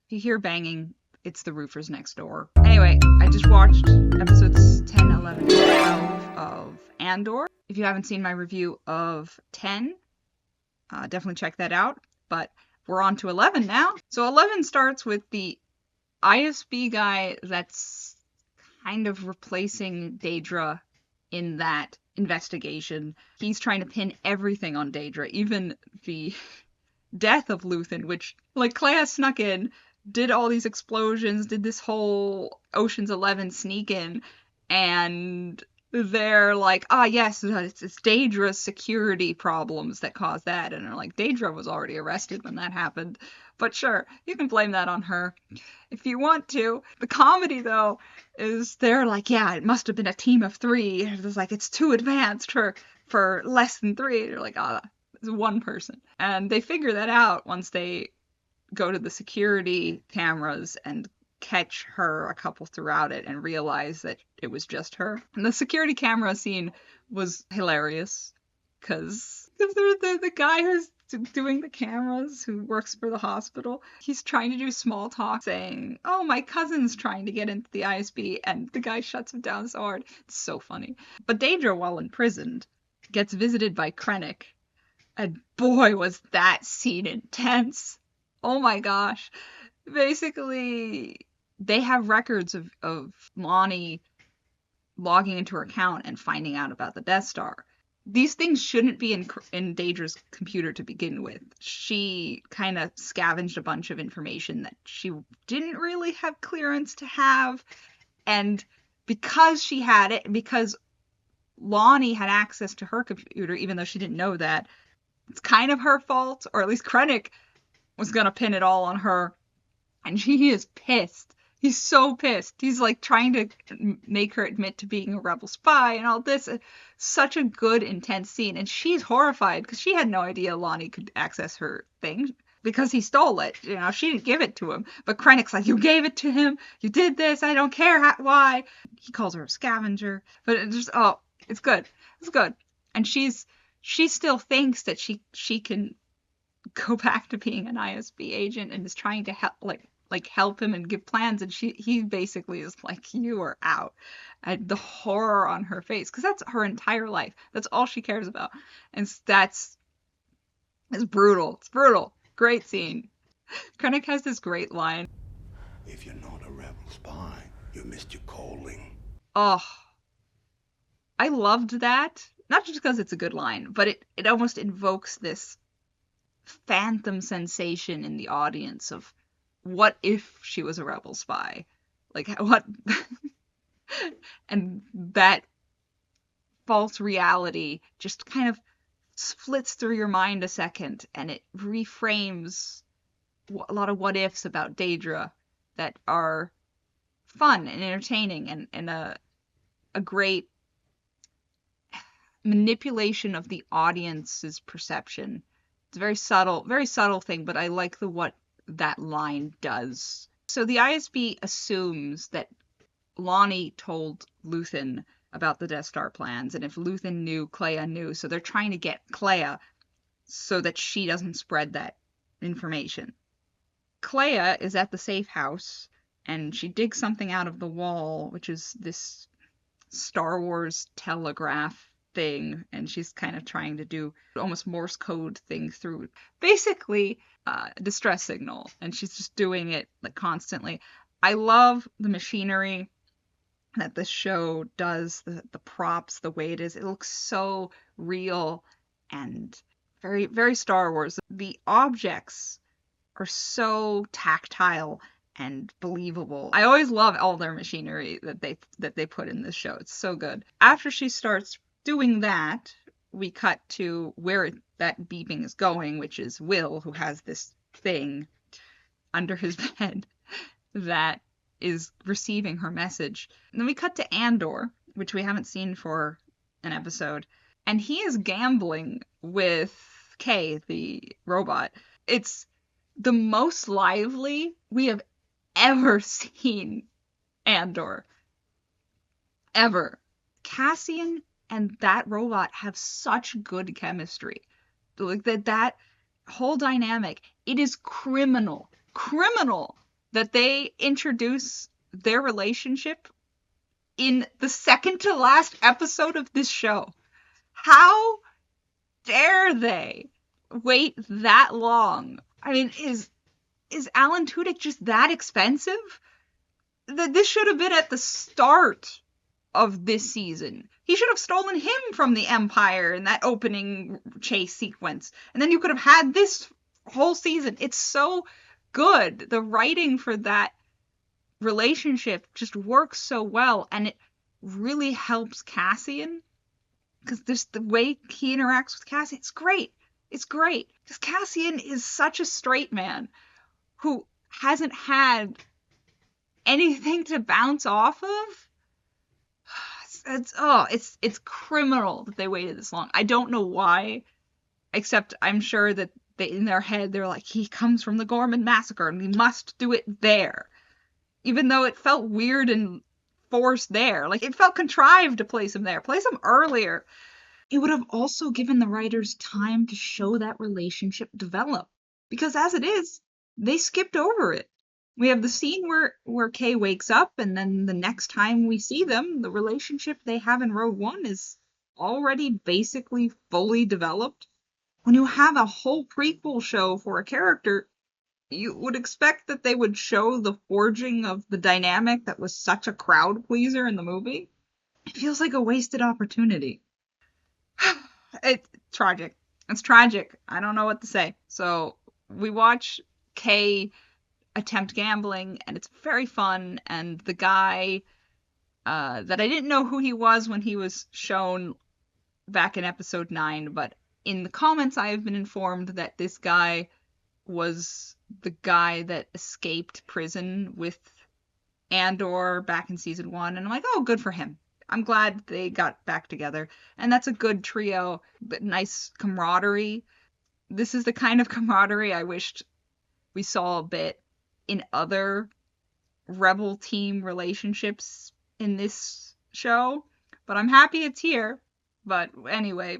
If you hear banging, it's the roofers next door. Anyway, I just watched episodes 10, 11, and 12 of Andor. If you haven't seen my review of 10, definitely check that out. But we're on to 11 now. So 11 starts with the ISB guy that's kind of replacing Daedra in that investigation. He's trying to pin everything on Daedra, even the death of Luthen, which, like, Clea snuck in, did all these explosions, did this whole Ocean's 11 sneak in, and they're like, yes, it's Daedra's security problems that caused that. And they're like, Daedra was already arrested when that happened. But sure, you can blame that on her if you want to. The comedy, though, is they're like, yeah, it must have been a team of 3. It's like, it's too advanced for less than 3. They're like, it's one person. And they figure that out once they go to the security cameras and catch her a couple throughout it and realize that it was just her. And the security camera scene was hilarious because the guy who's doing the cameras, who works for the hospital, he's trying to do small talk saying, oh, my cousin's trying to get into the ISB, and the guy shuts him down so hard. It's so funny. But Daedra, while imprisoned, gets visited by Krennic, and boy, was that scene intense. Oh my gosh. Basically, they have records of Lonnie logging into her account and finding out about the Death Star. These things shouldn't be in Daedra's computer to begin with. She kind of scavenged a bunch of information that she didn't really have clearance to have. And because she had it, because Lonnie had access to her computer, even though she didn't know that, it's kind of her fault, or at least Krennic was gonna pin it all on her. And he is pissed. He's so pissed. He's like trying to make her admit to being a rebel spy and all this. Such a good, intense scene. And she's horrified because she had no idea Lonnie could access her thing because he stole it. You know, she didn't give it to him. But Krennic's like, you gave it to him. You did this. I don't care why. He calls her a scavenger. But it just, it's good. It's good. And she still thinks that she can go back to being an ISB agent and is trying to help him and give plans, and he basically is like, you are out. And the horror on her face, because that's her entire life. That's all she cares about. And it's brutal. It's brutal. Great scene. Krennic has this great line. If you're not a rebel spy, you missed your calling. Oh, I loved that. Not just because it's a good line, but it almost invokes this phantom sensation in the audience of, what if she was a rebel spy? Like, what? And that false reality just kind of flits through your mind a second, and it reframes a lot of what ifs about Daedra that are fun and entertaining, and a great manipulation of the audience's perception. It's a very subtle thing, but I like what that line does. So the ISB assumes that Lonnie told Luthen about the Death Star plans, and if Luthen knew, Clea knew, so they're trying to get Clea so that she doesn't spread that information. Clea is at the safe house, and she digs something out of the wall, which is this Star Wars telegraph thing, and she's kind of trying to do almost Morse code thing through basically a distress signal, and she's just doing it like constantly. I love the machinery that this show does, the props, the way it is. It looks so real and very, very Star Wars. The objects are so tactile and believable. I always love all their machinery that they put in this show. It's so good. After she starts doing that, we cut to where that beeping is going, which is Will, who has this thing under his bed that is receiving her message. And then we cut to Andor, which we haven't seen for an episode, and he is gambling with Kay, the robot. It's the most lively we have ever seen Andor. Ever. Cassian and that robot have such good chemistry. Like that whole dynamic, it is criminal that they introduce their relationship in the second to last episode of this show. How dare they wait that long? I mean, is Alan Tudyk just that expensive? This should have been at the start of this season. He should have stolen him from the Empire in that opening chase sequence. And then you could have had this whole season. It's so good. The writing for that relationship just works so well, and it really helps Cassian, because there's the way he interacts with Cassian. It's great. It's great. Because Cassian is such a straight man who hasn't had anything to bounce off of. It's criminal that they waited this long. I don't know why, except I'm sure that in their head they're like, he comes from the Gorman massacre and we must do it there. Even though it felt weird and forced there. Like, it felt contrived to place him there. Place him earlier. It would have also given the writers time to show that relationship develop. Because as it is, they skipped over it. We have the scene where Kay wakes up, and then the next time we see them, the relationship they have in Rogue One is already basically fully developed. When you have a whole prequel show for a character, you would expect that they would show the forging of the dynamic that was such a crowd pleaser in the movie. It feels like a wasted opportunity. It's tragic. It's tragic. I don't know what to say. So we watch Kay attempt gambling, and it's very fun. And the guy that I didn't know who he was when he was shown back in episode 9, but in the comments I have been informed that this guy was the guy that escaped prison with Andor back in season 1, and I'm like, oh, good for him. I'm glad they got back together, and that's a good trio, but nice camaraderie. This is the kind of camaraderie I wished we saw a bit in other Rebel team relationships in this show, but I'm happy it's here. But anyway,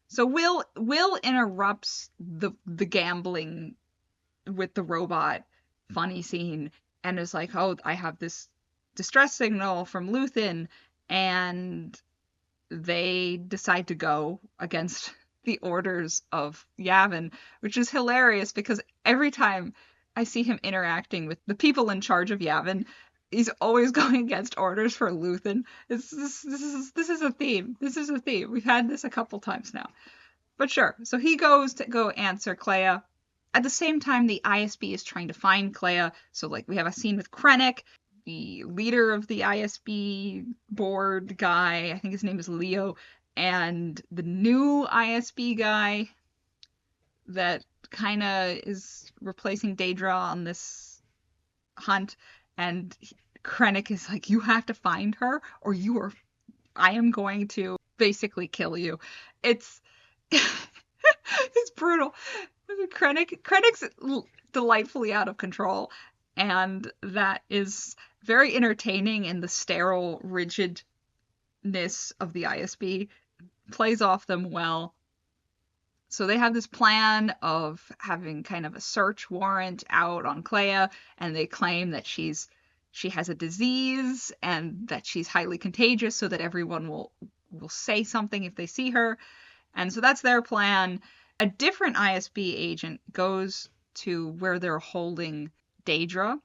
so Will interrupts the gambling with the robot funny scene and is like, oh, I have this distress signal from Luthen, and they decide to go against the orders of Yavin, which is hilarious because every time I see him interacting with the people in charge of Yavin, he's always going against orders for Luthen. This is a theme. This is a theme. We've had this a couple times now. But sure, so he goes to go answer Clea. At the same time, the ISB is trying to find Clea. So, like, we have a scene with Krennic, the leader of the ISB board guy. I think his name is Leo. And the new ISB guy that kind of is replacing Daedra on this hunt. And Krennic is like, you have to find her or I am going to basically kill you. It's brutal. Krennic's delightfully out of control, and that is very entertaining in the sterile rigidness of the ISB. Plays off them well. So they have this plan of having kind of a search warrant out on Clea, and they claim that she has a disease and that she's highly contagious, so that everyone will say something if they see her. And so that's their plan. A different ISB agent goes to where they're holding Daedra.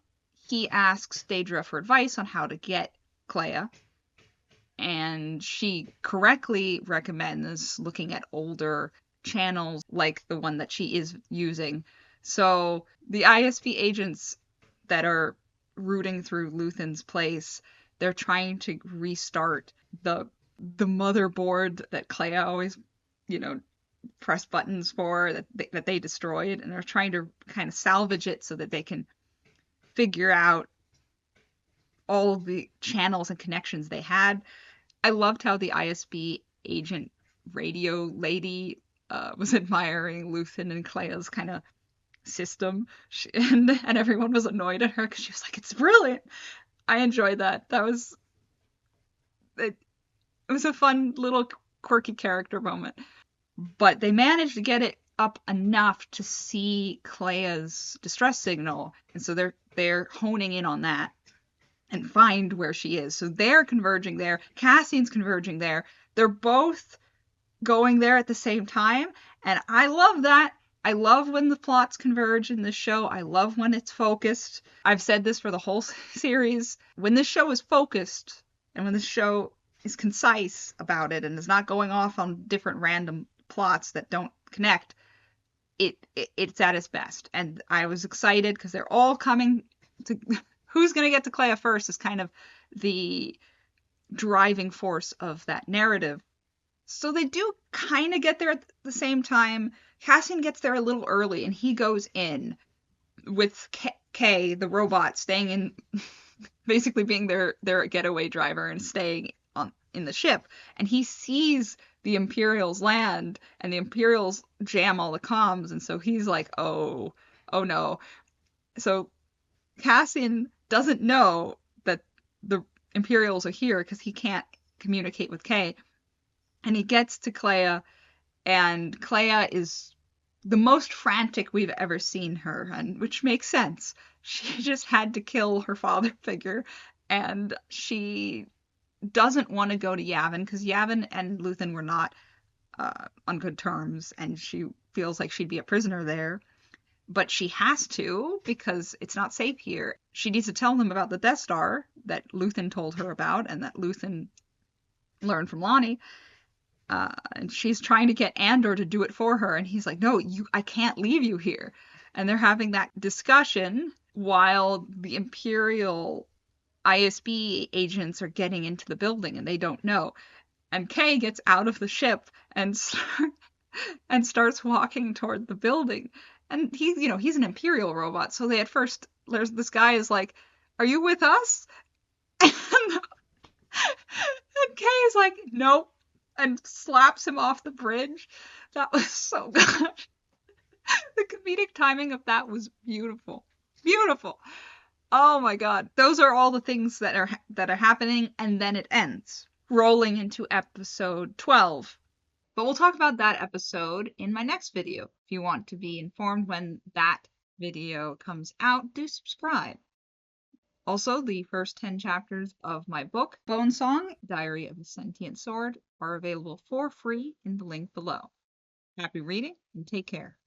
He asks Daedra for advice on how to get Clea, and she correctly recommends looking at older channels like the one that she is using. So the ISB agents that are rooting through Luthen's place, they're trying to restart the motherboard that Clea always, press buttons for, that they destroyed, and they're trying to kind of salvage it so that they can figure out all of the channels and connections they had. I loved how the ISB agent radio lady was admiring Luthen and Clea's kind of system, and everyone was annoyed at her because she was like, it's brilliant. I enjoyed that. It was a fun little quirky character moment. But they managed to get it up enough to see Clea's distress signal, and so they're honing in on that and find where she is. So they're converging there. Cassian's converging there. They're both going there at the same time, and I love that. I love when the plots converge in this show. I love when it's focused. I've said this for the whole series. When this show is focused and when this show is concise about it and is not going off on different random plots that don't connect, it's at its best. And I was excited because they're all coming to who's going to get to Clea first is kind of the driving force of that narrative. So they do kind of get there at the same time. Cassian gets there a little early, and he goes in with Kay, the robot, staying in, basically being their getaway driver and staying in the ship. And he sees the Imperials land, and the Imperials jam all the comms, and so he's like, oh no. So Cassian doesn't know that the Imperials are here because he can't communicate with Kay. And he gets to Clea, and Clea is the most frantic we've ever seen her, and which makes sense. She just had to kill her father figure, and she doesn't want to go to Yavin because Yavin and Luthen were not on good terms, and she feels like she'd be a prisoner there. But she has to because it's not safe here. She needs to tell them about the Death Star that Luthen told her about and that Luthen learned from Lonnie. And she's trying to get Andor to do it for her, and he's like, no, I can't leave you here. And they're having that discussion while the Imperial ISB agents are getting into the building, and they don't know. And Kay gets out of the ship and starts walking toward the building. And he's an Imperial robot, so they at first, this guy is like, are you with us? And Kay is like, nope. And slaps him off the bridge. That was so good. The comedic timing of that was beautiful. Beautiful. Oh my god. Those are all the things that are happening, and then it ends, rolling into episode 12. But we'll talk about that episode in my next video. If you want to be informed when that video comes out, do subscribe. Also, the first 10 chapters of my book, Bone Song, Diary of a Sentient Sword, are available for free in the link below. Happy reading, and take care.